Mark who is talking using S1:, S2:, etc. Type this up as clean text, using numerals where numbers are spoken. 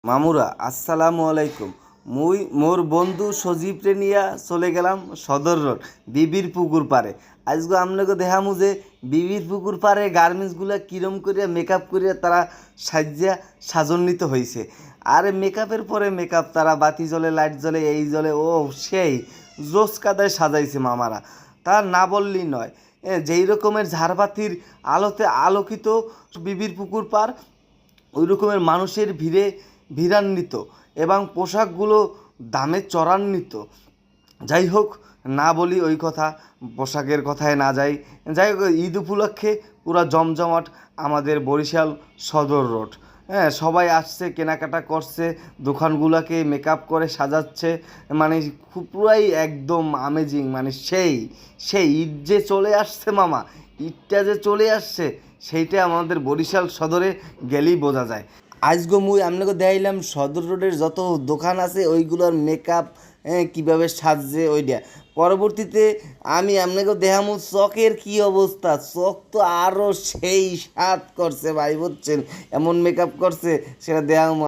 S1: মামুরা আসসালামু আলাইকুম। মুই মোর বন্ধু সজীবরে নিয়া চলে গেলাম সদর রোড বিবির পুকুর পারে। আজকে আপনাকে দেখামু যে বিবির পুকুর পারে গার্মেন্টসগুলা কিরম করিয়া মেকআপ করিয়া তারা সাজিয়া সাজন্বিত হয়েছে। আর মেকআপের পরে মেকআপ, তারা বাতি জ্বলে, লাইট জ্বলে, এই জ্বলে, ও সেই জোস কাদায় সাজাইছে মামারা, তার না বললেই নয়। যেই রকমের ঝাড়বাতির আলোতে আলোকিত বিবির পুকুর পার, ওই রকমের মানুষের ভিড়ে ভিড়ান্বিত এবং পোশাকগুলো দামে চড়ান্বিত। যাই হোক, না বলি ওই কথা, পোশাকের কথায় না যাই। যাই হোক, ঈদ উপলক্ষে পুরো জমজমাট আমাদের বরিশাল সদর রোড। হ্যাঁ, সবাই আসছে, কেনাকাটা করছে, দোকানগুলোকে মেকআপ করে সাজাচ্ছে। মানে খুব পুরাই একদম আমেজিং। মানে সেই সেই ঈদ যে চলে আসছে মামা, ঈদটা যে চলে আসছে, সেইটা আমাদের বরিশাল সদরে গেলেই বোঝা যায়। আজকে মুই আপনাকে দেখাইলাম সদর রোডের যত দোকান আছে ওইগুলোর মেকআপ, কীভাবে সাজছে ওইটা। পরবর্তীতে আমি আপনাকে দেখামু চকের কী অবস্থা। চক তো আরও সেই স্বাদ করছে ভাই, বুঝছেন, এমন মেকআপ করছে সেটা দেখামু।